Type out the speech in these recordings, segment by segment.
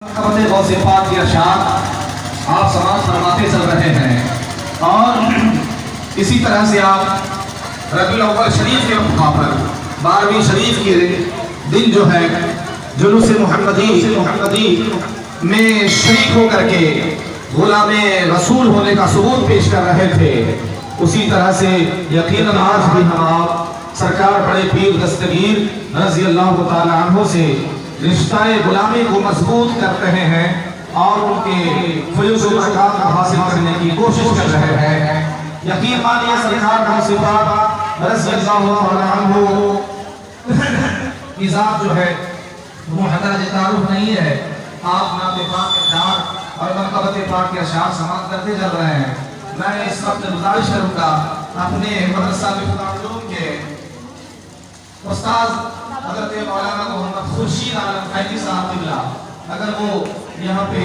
غوث پاک کی ارشاد آپ سماعت فرماتے چل رہے ہیں، اور اسی طرح سے آپ ربیع الاول شریف کے موقع پر 12ویں شریف کے دن جو ہے جلوس محمدی میں شریک ہو کر کے غلام رسول ہونے کا ثبوت پیش کر رہے تھے، اسی طرح سے یقیناً آج بھی ہم آپ سرکار بڑے پیر دستگیر رضی اللہ تعالی عنہ سے رشتہ غلامی کو مضبوط کر رہے ہیں اور ان کے فیض و برکات کو حاصل کرنے کی کوشش کر رہے ہیں۔ یقین مانیے سرکار کا صفات رضی اللہ عنہ کی ذات جو ہے وہ محتاج تعارف نہیں ہے۔ آپ نعت پاک کے اشعار اور منقبت پاک کے اشعار سماعت کرتے چل رہے ہیں۔ میں اس وقت گزارش کروں گا اپنے مدرسہ مفتاح العلوم کے استاد حضرت مولانا محمد خورشید عالم فیضی صاحب قبلہ، اگر وہ یہاں پہ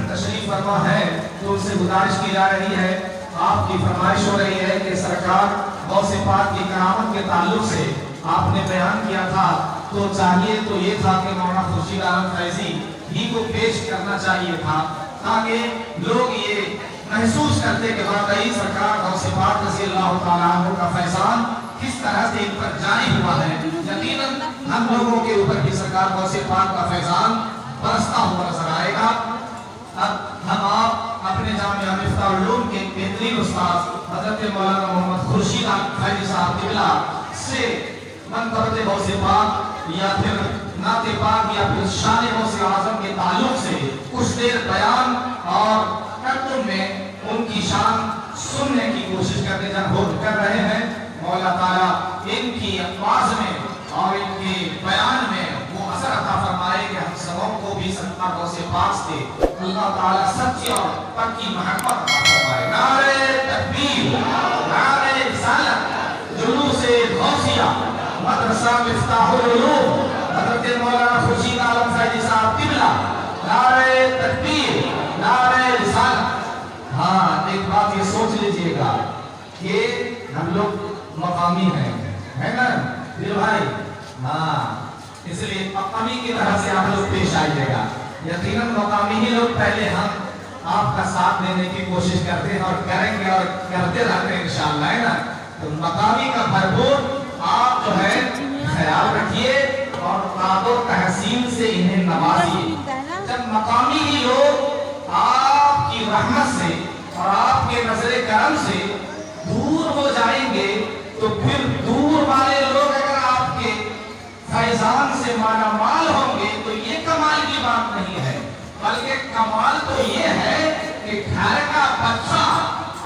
تشریف فرما ہے تو ان سے گزارش کی جا رہی ہے، آپ کی فرمائش ہو رہی ہے کہ سرکار غوث پاک کی کرامت کے تعلق سے آپ نے بیان کیا تھا، تو چاہیے تو یہ تھا کہ مولانا خورشید عالم فیضی ہی کو پیش کرنا چاہیے تھا، تاکہ لوگ یہ محسوس کرتے کہ واقعی سرکار غوث پاک رضی اللہ تعالیٰ عنہ کا فیضان کس طرح سے ان پر جاری ہوا ہے۔ یقیناً ہم لوگوں کے اوپر بھی سرکار غوث پاک کا فیضان برستا ہوا نظر آئے گا۔ اب ہم آپ اپنے جامعہ مفتاح العلوم کے بہترین استاد حضرت مولانا محمد خورشید فیضی صاحب قبلہ سے منقبت غوث پاک یا پھر نعت پاک یا پھر شان غوث اعظم کے تعلق سے کچھ دیر بیان اور ترتم میں ان کی شان سننے کی کوشش کر رہے ہیں۔ مولا تعالیٰ ان کی آواز میں اور ان کے بیان میں وہ اثر عطا فرمائے کہ ہم سبوں کو بھی سرکار غوث پاک سے اللہ تعالیٰ سچی اور پکی محبت عطا فرمائے۔ نعرہ تکبیر، نعرہ رسالت، جلوس غوثیہ، مدرسہ مفتاح العلوم حضرت مولانا خورشید عالم فیضی صاحب قبلہ، نعرہ تکبیر، نعرہ رسالت۔ ہاں ایک بات یہ سوچ لیجئے گا کہ ہم لوگ مقامی ہیں، ہے نا دل بھائی؟ ہاں، اس لیے مقامی کی طرح سے آپ لوگ پیش آئیے گا۔ یقیناً مقامی ہی لوگ پہلے ہم آپ کا ساتھ دینے کی کوشش کرتے ہیں اور کریں گے اور کرتے رہتے ہیں انشاءاللہ، ہے نا؟ تو مقامی کا بھرپور آپ جو ہے خیال رکھیے اور قاد و تحسین سے انہیں نوازیے۔ جب مقامی ہی لوگ آپ کی رحمت سے اور آپ کے نظر کرم سے دور ہو جائیں گے تو پھر دور والے لوگ اگر آپ کے فیضان سے مالا مال ہوں گے تو یہ کمال کی بات نہیں ہے، بلکہ کمال تو یہ ہے کہ گھر کا بچہ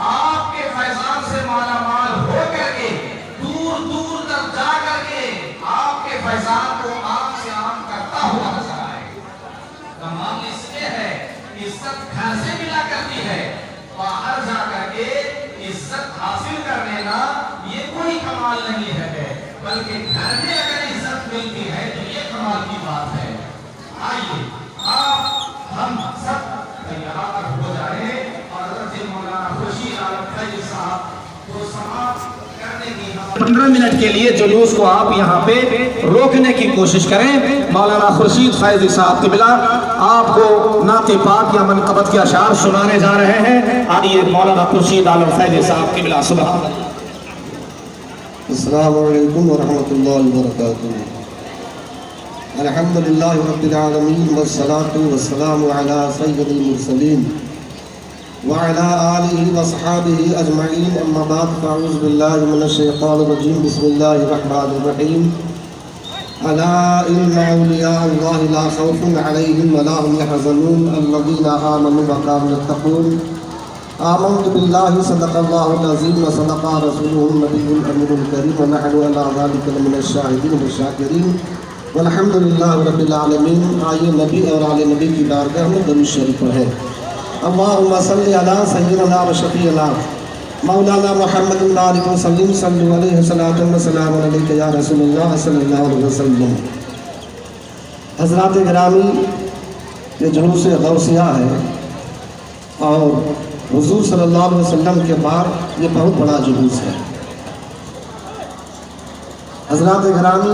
آپ کے فیضان سے مالا مال ہو کر کے دور دور تک جا کر کے آپ کے فیضان کو عام سے عام کرتا ہوا نظر آئے۔ کمال اس میں ہے عزت گھر سے ملا کرتی ہے، باہر جا کر کے عزت حاصل کر لینا یہ کوئی کمال نہیں ہے، بلکہ گھر میں اگر عزت ملتی ہے تو یہ کمال کی بات ہے۔ آئیے آپ ہم سب تیار ہو جائیں اور حضرت مولانا خورشید عالم فیضی صاحب کو سماعت کرنے کی 15 منٹ کے لیے جلوس کو آپ یہاں پہ روکنے کی کوشش کریں۔ مولانا خورشید فیضی صاحب قبلہ آپ کو نعت پاک یا منقبت کے اشعار سنانے جا رہے ہیں۔ آئیے مولانا خورشید عالم فیضی صاحب قبلہ۔ سبحان اللہ۔ السلام علیکم ورحمۃ اللہ وبرکاتہ۔ الحمدللہ رب العالمین والصلاة والسلام علی سید المرسلین وعلی آلہ وصحابہ اجمعین، اما بعد فاعوذ باللہ من الشیطان الرجیم، بسم اللہ الرحمن الرحیم۔ الا ان اولیاء اللہ لا خوف علیہم ولا هم يحزنون الذین آمنوا وكانوا يتقون۔ آمنت باللہ صدق اللہ العظیم وصدق رسولہ النبی الامین الکریم ونحن علی ذلک لمن الشاہدین والشاکرین والحمدللہ رب العالمین۔ آئیے نبی اور آل نبی کی بارگاہ میں درود شریف پڑھیں۔ اللہم صلی علی سیدنا و شفیعنا مولانا محمد علیہ وسلم، صلی علیہ وسلم وسلام علیکہ یا رسول اللہ صلی اللہ علیہ وسلم۔ حضرات گرامی، یہ جلوس غوثیہ ہے اور حضور صلی اللہ علیہ وسلم کے بعد یہ بہت بڑا جلوس ہے۔ حضرات گرامی،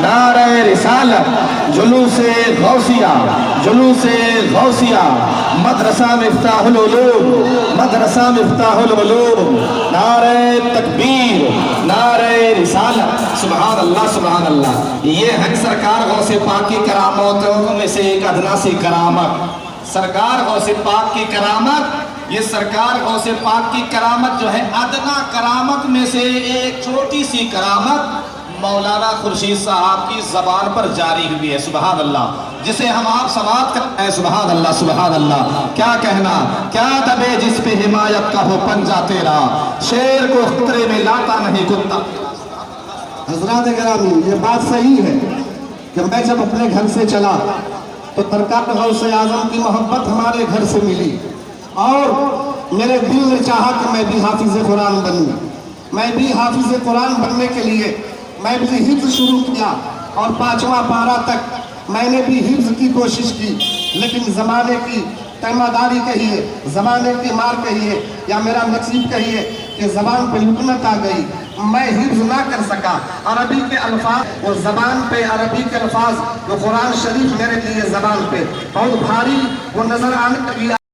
نعرہ رسالت، جلوس غوثیہ، جلوس غوثیہ، مدرسہ مفتاح العلوم، مدرسہ مفتاح العلوم، نعرہ تکبیر، نعرہ رسالت، سبحان اللہ سبحان اللہ۔ یہ ہے سرکار غوث پاک کی کرامتوں میں سے ایک ادنا سی کرامت، سرکار غوث پاک کی کرامت، یہ سرکار غوث پاک کی کرامت جو ہے ادنا کرامت میں سے ایک چھوٹی سی کرامت مولانا خورشید صاحب کی زبان پر جاری ہوئی ہے، سبحان اللہ، جسے ہم آپ سماعت کرتے ہیں، سبحان اللہ سبحان اللہ۔ کیا کہنا، کیا دبے جس پہ حمایت کا ہو پنجہ تیرا، شیر کو خطرے میں لاتا نہیں کتا۔ حضرات گرامی، یہ بات صحیح ہے کہ میں جب اپنے گھر سے چلا تو درگاہ غوث اعظم کی محبت ہمارے گھر سے ملی، اور میرے دل نے چاہا کہ میں بھی حافظ قرآن بنوں۔ میں بھی حافظ قرآن بننے کے لیے میں بھی حفظ شروع کیا، اور 5واں پارہ تک میں نے بھی حفظ کی کوشش کی، لیکن زمانے کی تیماداری کہیے، زمانے کی مار کہیے، یا میرا نصیب کہیے کہ زبان پہ لکنت آ گئی، میں حفظ نہ کر سکا۔ عربی کے الفاظ، وہ زبان پہ عربی کے الفاظ، وہ قرآن شریف میرے لیے زبان پہ بہت بھاری وہ نظر آنے لگی۔